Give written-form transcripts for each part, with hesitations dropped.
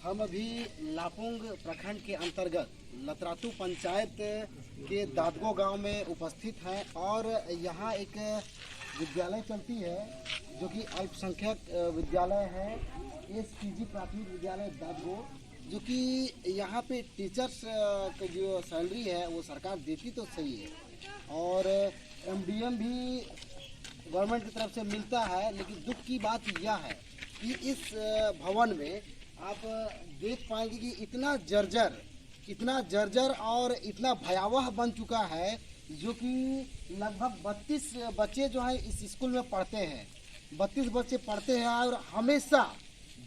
हम अभी लापुंग प्रखंड के अंतर्गत लतरातू पंचायत के दादगो गांव में उपस्थित हैं और यहाँ एक विद्यालय चलती है जो कि अल्पसंख्यक विद्यालय है, एसपीजी प्राथमिक विद्यालय दादगो, जो कि यहाँ पे टीचर्स का जो सैलरी है वो सरकार देती तो सही है और एमडीएम भी गवर्नमेंट की तरफ से मिलता है, लेकिन दुख की बात यह है कि इस भवन में आप देख पाएंगे कि इतना जर्जर और इतना भयावह बन चुका है, जो कि लगभग 32 बच्चे जो हैं इस स्कूल में पढ़ते हैं। 32 बच्चे पढ़ते हैं और हमेशा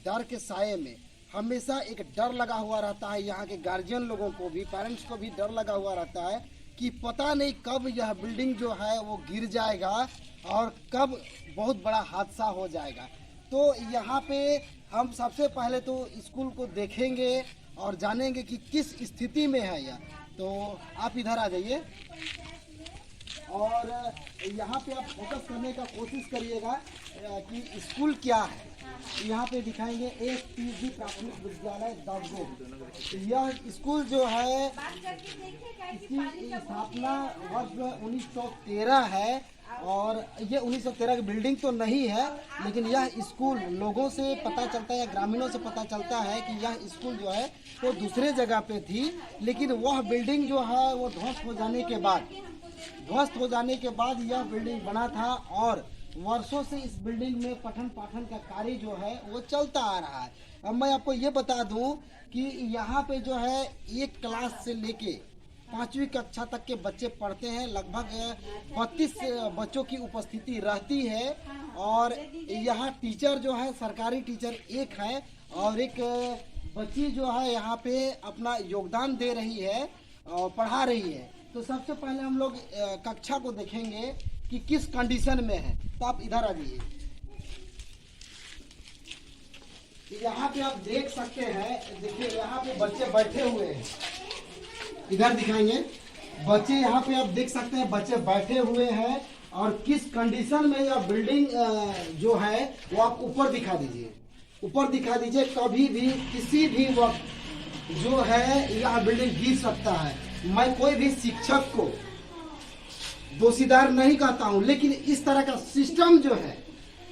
डर के साए में हमेशा एक डर लगा हुआ रहता है। यहाँ के गार्जियन लोगों को भी, पेरेंट्स को भी डर लगा हुआ रहता है कि पता नहीं कब यह बिल्डिंग जो है वो गिर जाएगा और कब बहुत बड़ा हादसा हो जाएगा। तो यहाँ पे हम सबसे पहले तो स्कूल को देखेंगे और जानेंगे कि किस स्थिति में है यह। तो आप इधर आ जाइए और यहाँ पे आप फोकस करने का कोशिश करिएगा कि स्कूल क्या है। यहाँ पे दिखाएंगे एसपीजी प्राथमिक विद्यालय दादगो। यह स्कूल जो है इसकी स्थापना वर्ष 1913 है और ये 1913 की बिल्डिंग तो नहीं है, लेकिन यह स्कूल लोगों से पता चलता है या ग्रामीणों से पता चलता है कि यह स्कूल जो है वो दूसरे जगह पे थी, लेकिन वह बिल्डिंग जो है वो ध्वस्त हो जाने के बाद यह बिल्डिंग बना था और वर्षों से इस बिल्डिंग में पठन पाठन का कार्य जो है वो चलता आ रहा है। अब मैं आपको ये बता दूं कि यहाँ पे जो है एक क्लास से लेके 5वीं कक्षा तक के बच्चे पढ़ते हैं। लगभग 32 बच्चों की उपस्थिति रहती है और यहाँ टीचर जो है सरकारी टीचर एक है और एक बच्ची जो है यहाँ पे अपना योगदान दे रही है और पढ़ा रही है। तो सबसे पहले हम लोग कक्षा को देखेंगे कि किस कंडीशन में है। तो आप इधर आ जाइए। यहाँ पे आप देख सकते हैं, देखिए यहाँ पे बच्चे बैठे हुए हैं। इधर दिखाएंगे, बच्चे यहाँ पे आप देख सकते हैं बच्चे बैठे हुए हैं और किस कंडीशन में यह बिल्डिंग जो है वो आप ऊपर दिखा दीजिए। कभी भी किसी भी वक्त जो है यह बिल्डिंग गिर सकता है। मैं कोई भी शिक्षक को दोषीदार नहीं कहता हूँ, लेकिन इस तरह का सिस्टम जो है,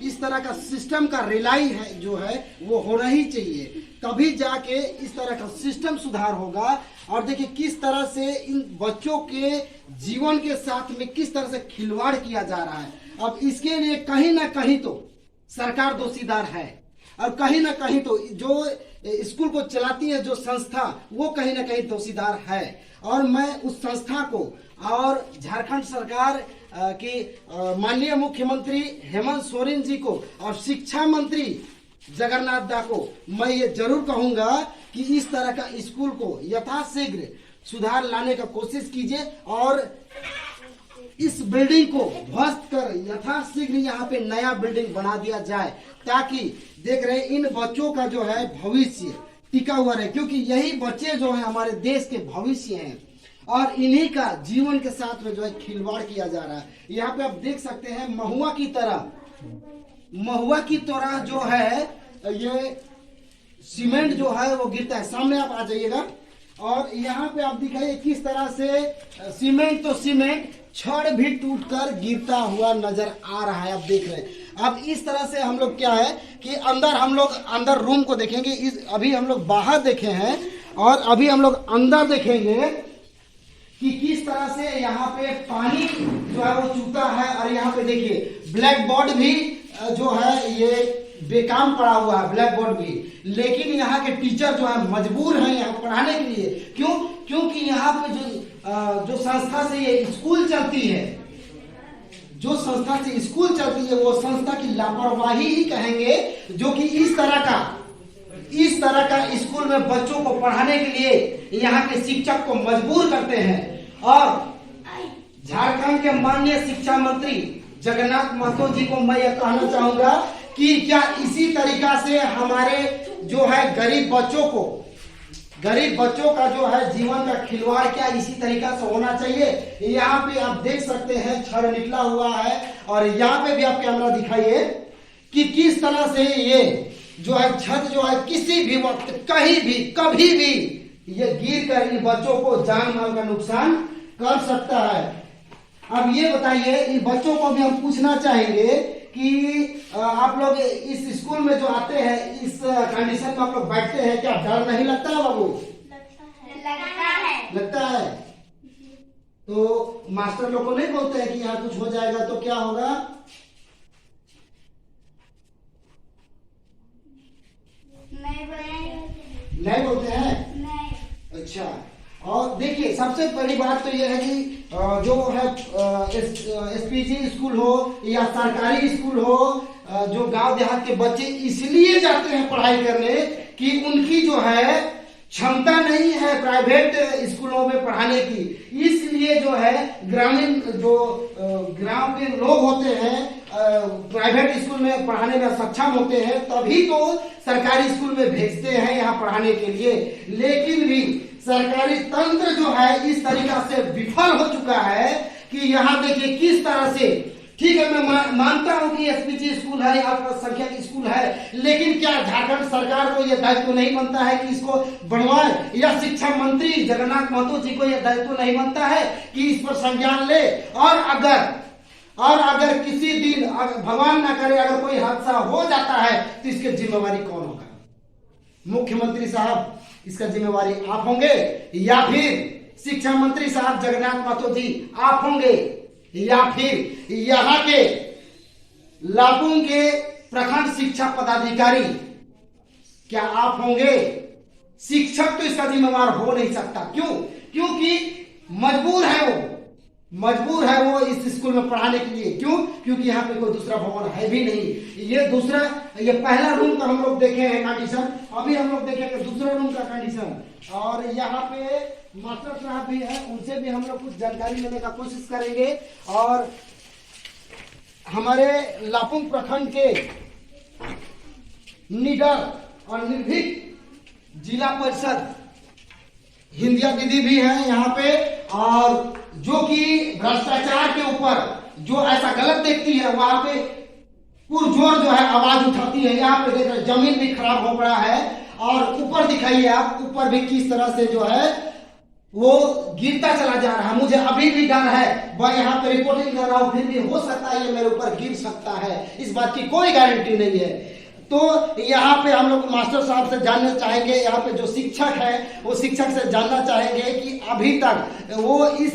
इस तरह का सिस्टम का रिलाई है जो है वो होना ही चाहिए, तभी जाके इस तरह का सिस्टम सुधार होगा। और देखिए किस तरह से इन बच्चों के जीवन के साथ में किस तरह से खिलवाड़ किया जा रहा है। अब इसके लिए कहीं ना कहीं तो सरकार दोषीदार है और कहीं ना कहीं तो जो स्कूल को चलाती है जो संस्था, वो कहीं ना कहीं दोषीदार है। और मैं उस संस्था को और झारखंड सरकार के माननीय मुख्यमंत्री हेमंत सोरेन जी को और शिक्षा मंत्री जगन्नाथ दा को मैं ये जरूर कहूंगा कि इस तरह का स्कूल को यथाशीघ्र सुधार लाने का कोशिश कीजिए और इस बिल्डिंग को ध्वस्त कर यथाशीघ्र यहाँ पे नया बिल्डिंग बना दिया जाए, ताकि देख रहे इन बच्चों का जो है भविष्य टिका हुआ रहे, क्योंकि यही बच्चे जो है हमारे देश के भविष्य हैं और इन्हीं का जीवन के साथ में जो है खिलवाड़ किया जा रहा है। यहाँ पे आप देख सकते हैं महुआ की तरह जो है ये सीमेंट जो है वो गिरता है। सामने आप आ जाइएगा और यहाँ पे आप दिखाइए किस तरह से सीमेंट तो सीमेंट छड़ भी टूटकर गिरता हुआ नजर आ रहा है। आप देख रहे हैं। अब इस तरह से हम लोग क्या है कि अंदर रूम को देखेंगे। अभी हम लोग बाहर देखे हैं और अभी हम लोग अंदर देखेंगे कि किस तरह से यहाँ पे पानी जो है वो चूता है। और यहाँ पे देखिए ब्लैक बोर्ड भी जो है ये बेकाम पड़ा हुआ है, ब्लैक बोर्ड भी। लेकिन यहाँ के टीचर जो है मजबूर हैं यहाँ पढ़ाने के लिए। क्योंकि यहाँ पे जो संस्था से ये स्कूल चलती है, वो संस्था की लापरवाही ही कहेंगे, जो कि इस तरह का स्कूल में बच्चों को पढ़ाने के लिए यहाँ के शिक्षक को मजबूर करते हैं। और झारखंड के माननीय शिक्षा मंत्री जगन्नाथ महतो जी को मैं यह कहना चाहूंगा कि क्या इसी तरीका से हमारे जो है गरीब बच्चों का जो है जीवन का खिलवाड़ क्या इसी तरीका से होना चाहिए। यहाँ पे आप देख सकते हैं छड़ निकला हुआ है और यहाँ पे भी आप कैमरा दिखाइए कि किस तरह से ये जो है छत जो है किसी भी वक्त कहीं भी कभी भी ये गिर कर इन बच्चों को जान माल का नुकसान कर सकता है। अब ये बताइए, इन बच्चों को भी हम पूछना चाहेंगे कि आप लोग इस स्कूल में जो आते हैं, इस कंडीशन में आप लोग बैठते हैं, क्या डर नहीं लगता है बाबू? लगता है। तो मास्टर लोग को नहीं बोलते हैं कि यहाँ कुछ हो जाएगा तो क्या होगा? नहीं बोलते हैं? नहीं। अच्छा, और देखिए सबसे बड़ी बात तो यह है कि जो है एसपीजी स्कूल हो या सरकारी स्कूल हो, जो गांव देहात के बच्चे इसलिए जाते हैं पढ़ाई करने कि उनकी जो है क्षमता नहीं है प्राइवेट स्कूलों में पढ़ाने की। इसलिए जो है ग्रामीण जो गांव के लोग होते हैं प्राइवेट स्कूल में पढ़ाने में सक्षम होते हैं, तभी तो सरकारी स्कूल में भेजते हैं यहाँ पढ़ाने के लिए। लेकिन भी सरकारी तंत्र जो है इस तरीका से विफल हो चुका है कि यहाँ देखिए किस तरह से, ठीक है मैं मानता हूं कि एसपीजी स्कूल है, अल्पसंख्यक स्कूल है, लेकिन क्या झारखंड सरकार को यह दायित्व नहीं बनता है कि इसको बढ़वाए, या शिक्षा मंत्री जगन्नाथ महतो जी को यह दायित्व नहीं बनता है कि इस पर संज्ञान ले? और अगर किसी दिन भगवान ना करे अगर कोई हादसा हो जाता है तो इसकी जिम्मेवारी कौन होगा? मुख्यमंत्री साहब इसका जिम्मेवारी आप होंगे, या फिर शिक्षा मंत्री साहब जगन्नाथ महतो जी आप होंगे, या फिर यहाँ के लापुंग के प्रखंड शिक्षा पदाधिकारी क्या आप होंगे? शिक्षक तो इसका जिम्मेवार हो नहीं सकता। क्यों? क्योंकि मजबूर है वो इस स्कूल में पढ़ाने के लिए। क्यों? क्योंकि यहाँ पे कोई दूसरा भवन है भी नहीं। ये पहला रूम का हम लोग देखे हैं कंडीशन, अभी हम लोग देखेंगे दूसरा रूम का कंडीशन। और यहाँ पे मास्टर साहब भी है, उनसे भी हम लोग कुछ जानकारी लेने का कोशिश करेंगे। और हमारे लापुंग प्रखंड के निडर और निर्भीक जिला परिषद हिंदिया दीदी भी है यहाँ पे, और जो कि भ्रष्टाचार के ऊपर जो ऐसा गलत देखती है वहां पे पुरजोर जो है आवाज उठाती है। यहाँ पे देख रहे जमीन भी खराब हो पड़ा है, और ऊपर दिखाइए आप, ऊपर भी किस तरह से जो है वो गिरता चला जा रहा है। मुझे अभी भी डर है, मैं यहाँ पे रिपोर्टिंग कर रहा हूँ, फिर भी हो सकता है ये मेरे ऊपर गिर सकता है, इस बात की कोई गारंटी नहीं है। तो यहाँ पे हम लोग मास्टर साहब से जानना चाहेंगे, यहाँ पे जो शिक्षक है वो शिक्षक से जानना चाहेंगे कि अभी तक वो इस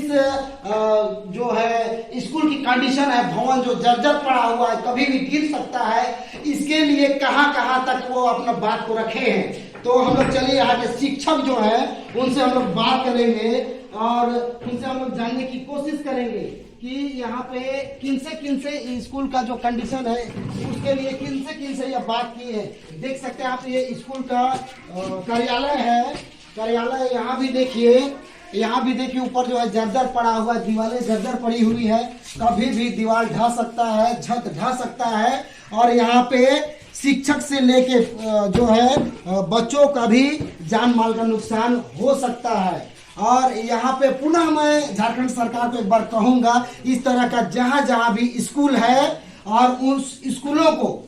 जो है स्कूल की कंडीशन है, भवन जो जर्जर पड़ा हुआ है, कभी भी गिर सकता है, इसके लिए कहाँ कहाँ तक वो अपना बात को रखे हैं। तो हम लोग चलिए यहाँ के शिक्षक जो है उनसे हम लोग बात करेंगे और उनसे हम लोग जानने की कोशिश करेंगे कि यहाँ पे किन से स्कूल का जो कंडीशन है उसके लिए किन से यह बात की है। देख सकते हैं आप, ये स्कूल का कार्यालय है। कार्यालय यहाँ भी देखिए ऊपर जो है जर्जर पड़ा हुआ है, दीवारें जर्जर पड़ी हुई है, कभी भी दीवार ढा सकता है, छत ढा सकता है। और यहाँ पे शिक्षक से लेके जो है बच्चों का भी जान माल का नुकसान हो सकता है। और यहाँ पे पुनः मैं झारखंड सरकार को एक बार कहूंगा, इस तरह का जहां भी स्कूल है और उन स्कूलों को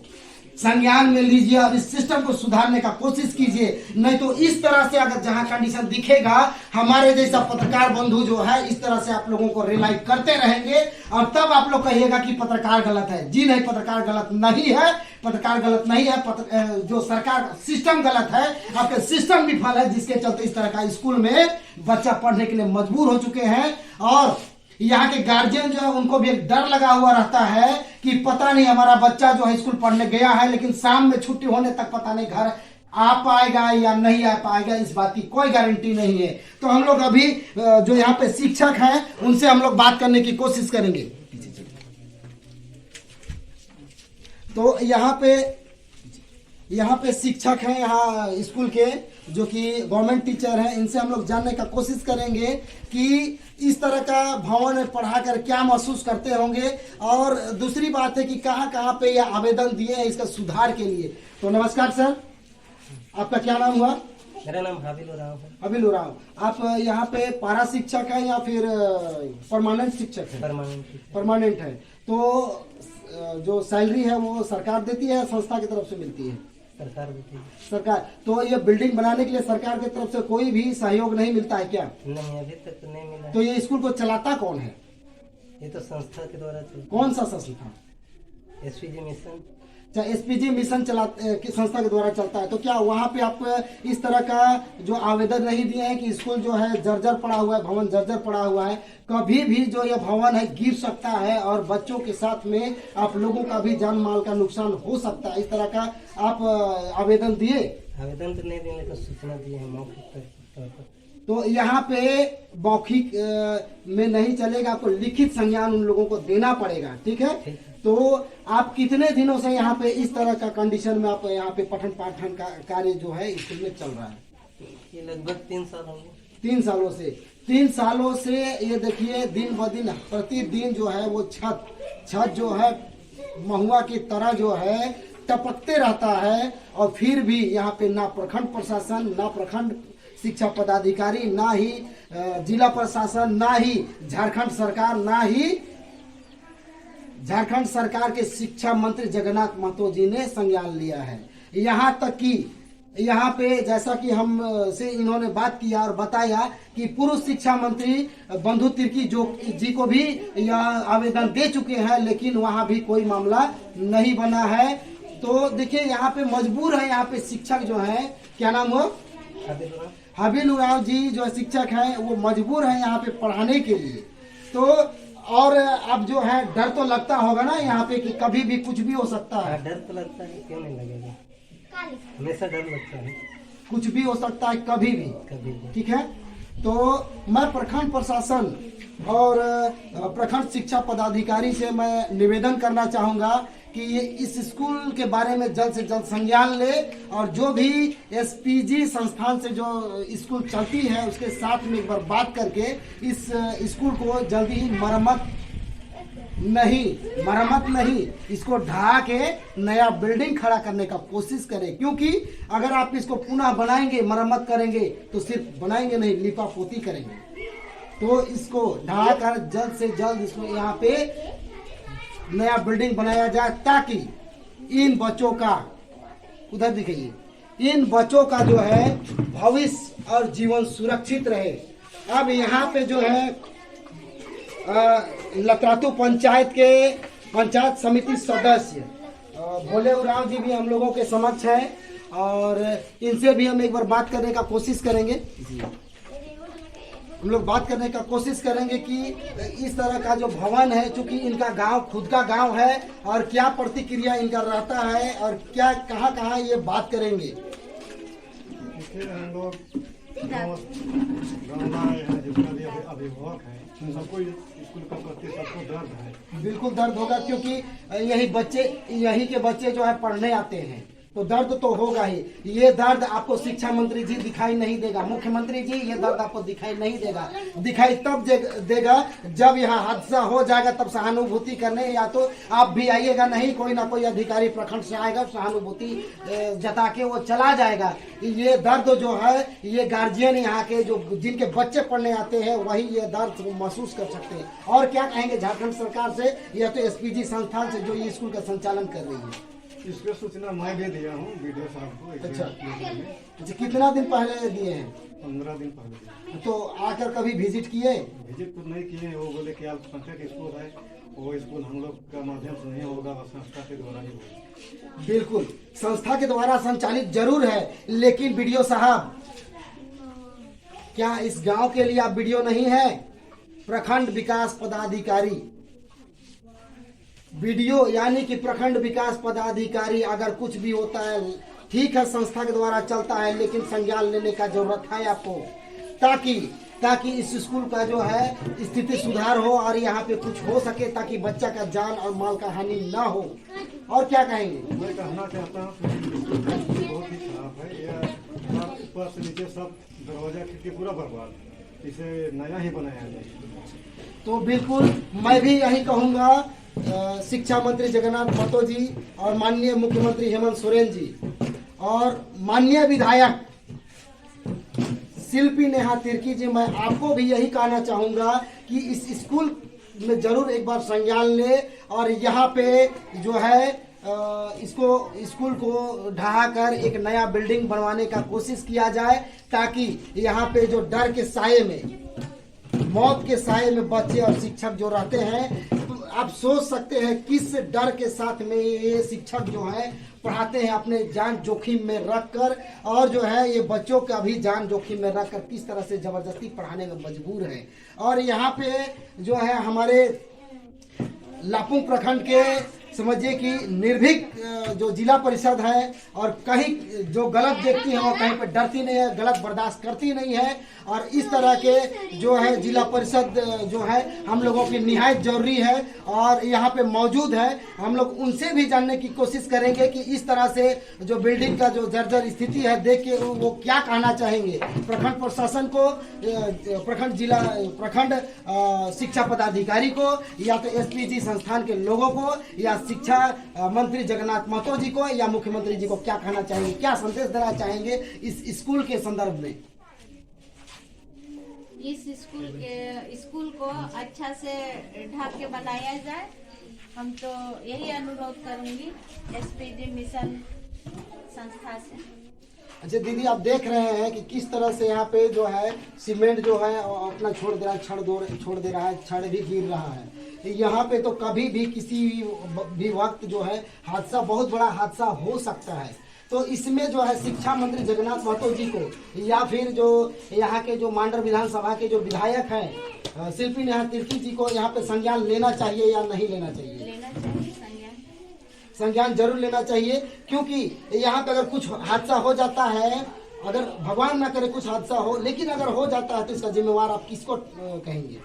संज्ञान में लीजिए और इस सिस्टम को सुधारने का कोशिश कीजिए। नहीं तो इस तरह से अगर जहां कंडीशन दिखेगा, हमारे जैसा पत्रकार बंधु जो है इस तरह से आप लोगों को रिलाई करते रहेंगे और तब आप लोग कहिएगा कि पत्रकार गलत है। जी नहीं, पत्रकार गलत नहीं है, पत्रकार गलत नहीं है, जो सरकार सिस्टम गलत है, आपका सिस्टम विफल है, जिसके चलते इस तरह का स्कूल में बच्चा पढ़ने के लिए मजबूर हो चुके हैं। और यहाँ के गार्जियन जो है उनको भी एक डर लगा हुआ रहता है कि पता नहीं हमारा बच्चा जो है स्कूल पढ़ने गया है, लेकिन शाम में छुट्टी होने तक पता नहीं घर आ पाएगा या नहीं आ पाएगा, इस बात की कोई गारंटी नहीं है। तो हम लोग अभी जो यहाँ पे शिक्षक हैं उनसे हम लोग बात करने की कोशिश करेंगे। तो यहाँ पे शिक्षक हैं यहाँ स्कूल के, जो कि गवर्नमेंट टीचर हैं, इनसे हम लोग जानने का कोशिश करेंगे कि इस तरह का भवन में पढ़ाकर क्या महसूस करते होंगे। और दूसरी बात है कि कहाँ पे ये आवेदन दिए हैं इसका सुधार के लिए। तो नमस्कार सर, आपका क्या नाम हुआ? मेरा नाम हाबिल उराव है। हाबिल उराव, आप यहाँ पे पारा शिक्षक हैं या फिर परमानेंट शिक्षक हैं? परमानेंट है। तो जो सैलरी है वो सरकार देती है, संस्था की तरफ से मिलती है? सरकार देती है। सरकार, तो ये बिल्डिंग बनाने के लिए सरकार की तरफ से कोई भी सहयोग नहीं मिलता है क्या? नहीं, अभी तक तो नहीं मिला। तो ये स्कूल को चलाता कौन है? ये तो संस्था के द्वारा चलता कौन सा संस्था? है, SPG मिशन। अच्छा, SPG मिशन की संस्था के द्वारा चलता है। तो क्या वहाँ पे आप इस तरह का जो आवेदन नहीं दिए हैं कि स्कूल जो है जर्जर पड़ा हुआ है, भवन जर्जर पड़ा हुआ है, कभी भी जो यह भवन है गिर सकता है और बच्चों के साथ में आप लोगों का भी जान माल का नुकसान हो सकता है, इस तरह का आप आवेदन दिए? आवेदन तो नहीं दिए, लेकिन सूचना दिए हैं मौखिक तौर पर। तो यहाँ पे मौखिक में नहीं चलेगा, आपको लिखित संज्ञान उन लोगों को देना पड़ेगा, ठीक है? ठीक है। तो आप कितने दिनों से यहाँ पे इस तरह का कंडीशन में आप यहाँ पे पठन पाठन का कार्य जो है स्कूल में चल रहा है? ये लगभग 3 साल होंगे। 3 सालों से। 3 सालों से ये देखिए दिन ब दिन प्रतिदिन जो है वो छत जो है महुआ की तरह जो है टपकते रहता है, और फिर भी यहाँ पे ना प्रखंड प्रशासन, ना प्रखंड शिक्षा पदाधिकारी, ना ही जिला प्रशासन, ना ही झारखंड सरकार, ना ही झारखंड सरकार के शिक्षा मंत्री जगन्नाथ महतो जी ने संज्ञान लिया है। यहाँ तक कि यहाँ पे जैसा कि हम से इन्होंने बात किया और बताया कि पूर्व शिक्षा मंत्री बंधु तिर्की जी को भी यह आवेदन दे चुके हैं, लेकिन वहाँ भी कोई मामला नहीं बना है। तो देखिए यहाँ पे मजबूर है, यहाँ पे शिक्षक जो है, क्या नाम हो? हाबिल उराव जी जो शिक्षक हैं वो मजबूर है यहाँ पे पढ़ाने के लिए। तो और अब जो है डर तो लगता होगा ना यहाँ पे कि कभी भी कुछ भी हो सकता है। डर तो लगता है, क्यों नहीं लगेगा, हमेशा डर लगता है, कुछ भी हो सकता है कभी भी, ठीक है? तो मैं प्रखंड प्रशासन और प्रखंड शिक्षा पदाधिकारी से मैं निवेदन करना चाहूँगा कि ये इस स्कूल के बारे में जल्द से जल्द संज्ञान ले, और जो भी SPG संस्थान से जो स्कूल चलती है उसके साथ में एक बार बात करके इस स्कूल को जल्दी ही मरम्मत नहीं, इसको ढहा के नया बिल्डिंग खड़ा करने का कोशिश करें। क्योंकि अगर आप इसको पुनः बनाएंगे, मरम्मत करेंगे, तो सिर्फ बनाएंगे नहीं, लिपा पोती करेंगे। तो इसको ढहा कर जल्द से जल्द इसको यहाँ पे नया बिल्डिंग बनाया जाए, ताकि इन बच्चों का, उधर दिखाइए, इन बच्चों का जो है भविष्य और जीवन सुरक्षित रहे। अब यहाँ पे जो है लतरातू पंचायत के पंचायत समिति सदस्य भोले उराव जी भी हम लोगों के समक्ष है, और इनसे भी हम एक बार बात करने का कोशिश करेंगे। हम लोग बात करने का कोशिश करेंगे कि इस तरह का जो भवन है, चूंकि इनका गांव खुद का गांव है, और क्या प्रतिक्रिया इनका रहता है और क्या कहाँ ये बात करेंगे। हम लोग जितना भी अभिभावक है सबको स्कूल का प्रति सबको दर्द है। बिल्कुल दर्द होगा, क्योंकि यही के बच्चे जो है पढ़ने आते हैं, तो दर्द तो होगा ही। ये दर्द आपको शिक्षा मंत्री जी दिखाई नहीं देगा, मुख्यमंत्री जी ये दर्द आपको दिखाई नहीं देगा। दिखाई तब देगा जब यहाँ हादसा हो जाएगा, तब सहानुभूति करने या तो आप भी आइएगा, नहीं कोई ना कोई अधिकारी प्रखंड से आएगा, सहानुभूति जता के वो चला जाएगा। ये दर्द जो है ये गार्जियन यहाँ के जो जिनके बच्चे पढ़ने आते हैं वही ये दर्द महसूस कर सकते हैं। और क्या कहेंगे झारखंड सरकार से, या तो SPG संस्थान से जो ये स्कूल का संचालन कर रही है? इसका सूचना मैं दे दिया हूँ वीडियो साहब को। अच्छा, कितना दिन पहले दिए हैं? 15 दिन पहले। तो आकर कभी विजिट किए? विजिट तो नहीं किए, वो बोले कि आप संस्था के स्कूल है, वो स्कूल हम लोग का माध्यम से नहीं होगा, संस्था के द्वारा ही होगा। बिल्कुल संस्था के द्वारा संचालित जरूर है, लेकिन वीडियो साहब क्या इस गांव के लिए आप वीडियो नहीं है? प्रखंड विकास पदाधिकारी वीडियो, यानी कि प्रखंड विकास पदाधिकारी अगर कुछ भी होता है, ठीक है संस्था के द्वारा चलता है, लेकिन संज्ञान लेने का जरूरत है आपको, ताकि इस स्कूल का जो है स्थिति सुधार हो और यहाँ पे कुछ हो सके, ताकि बच्चा का जान और माल का हानि ना हो। और क्या कहेंगे? मैं कहना चाहता हूँ बहुत ही खराब है, यह ऊपर से नीचे सब दरवाजा खिड़की पूरा बर्बाद, इसे नया ही बनाया जाए। तो बिल्कुल मैं भी यही कहूँगा, शिक्षा मंत्री जगन्नाथ महतो जी और माननीय मुख्यमंत्री हेमंत सोरेन जी और माननीय विधायक शिल्पी नेहा तिर्की जी, मैं आपको भी यही कहना चाहूँगा कि इस स्कूल में जरूर एक बार संज्ञान ले, और यहाँ पे जो है इसको स्कूल को ढहाकर एक नया बिल्डिंग बनवाने का कोशिश किया जाए, ताकि यहाँ पे जो डर के साये में, मौत के साये में बच्चे और शिक्षक जो रहते हैं, तो आप सोच सकते हैं किस डर के साथ में ये शिक्षक जो है पढ़ाते हैं, अपने जान जोखिम में रखकर, और जो है ये बच्चों का भी जान जोखिम में रखकर किस तरह से जबरदस्ती पढ़ाने में मजबूर है। और यहाँ पे जो है हमारे लापुंग प्रखंड के समझिए कि निर्भीक जो जिला परिषद है, और कहीं जो गलत देखती है वो कहीं पर डरती नहीं है, गलत बर्दाश्त करती नहीं है, और इस तरह के जो है जिला परिषद जो है हम लोगों की निहायत जरूरी है और यहाँ पे मौजूद है। हम लोग उनसे भी जानने की कोशिश करेंगे कि इस तरह से जो बिल्डिंग का जो जर्जर स्थिति है देख के वो क्या कहना चाहेंगे प्रखंड प्रशासन को, प्रखंड शिक्षा पदाधिकारी को, या तो एसपीजी संस्थान के लोगों को, या शिक्षा मंत्री जगन्नाथ महतो जी को, या मुख्यमंत्री जी को क्या कहना चाहेंगे, क्या संदेश देना चाहेंगे इस स्कूल के संदर्भ में? इस स्कूल को अच्छा से ढक के बनाया जाए, हम तो यही अनुरोध करूंगी एसपीजी मिशन संस्था से। अच्छा दीदी, आप देख रहे हैं कि किस तरह से यहाँ पे जो है सीमेंट जो है अपना छोड़ दे रहा है, छोड़ दे रहा है, छड़ भी गिर रहा है। यहाँ पे तो कभी भी किसी भी वक्त जो है हादसा, बहुत बड़ा हादसा हो सकता है। तो इसमें जो है शिक्षा मंत्री जगन्नाथ महतो जी को, या फिर जो यहाँ के जो मांडर विधानसभा के जो विधायक हैं शिल्पी नेहा तिर्की जी को यहाँ पे संज्ञान लेना चाहिए या नहीं लेना चाहिए? लेना चाहिए संज्ञान जरूर लेना चाहिए, क्योंकि यहाँ पे अगर कुछ हादसा हो जाता है, अगर भगवान ना करे कुछ हादसा हो, लेकिन अगर हो जाता है तो इसका जिम्मेवार आप किसको कहेंगे?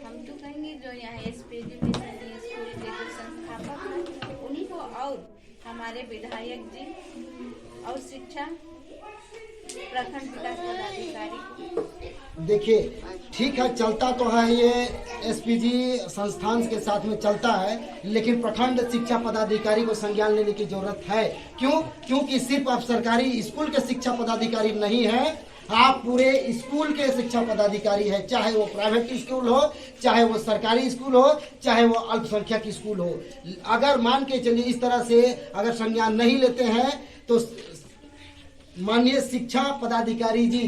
हम तो कहेंगे जो यहाँ एसपीजी मिशन स्कूल के जो संस्थापक हैं उन्हीं को, और हमारे विधायक जी और शिक्षा प्रखंड विकास पदाधिकारी को। देखिए ठीक है, चलता तो है ये एसपीजी संस्थान के साथ में चलता है, लेकिन प्रखंड शिक्षा पदाधिकारी को संज्ञान लेने की जरूरत है। क्यों? क्योंकि सिर्फ आप सरकारी स्कूल के शिक्षा पदाधिकारी नहीं है, आप पूरे स्कूल के शिक्षा पदाधिकारी है, चाहे वो प्राइवेट स्कूल हो, चाहे वो सरकारी स्कूल हो, चाहे वो अल्पसंख्यक स्कूल हो। अगर मान के चलिए इस तरह से अगर संज्ञान नहीं लेते हैं तो माननीय शिक्षा पदाधिकारी जी,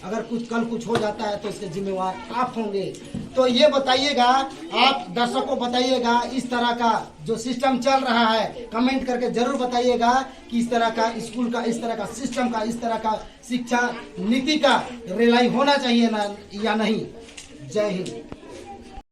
अगर कल कुछ हो जाता है तो इसके जिम्मेवार आप होंगे। तो ये बताइएगा, आप दर्शकों को बताइएगा इस तरह का जो सिस्टम चल रहा है, कमेंट करके जरूर बताइएगा कि इस तरह का स्कूल का, इस तरह का सिस्टम का, इस तरह का शिक्षा नीति का रिलाई होना चाहिए ना या नहीं। जय हिंद।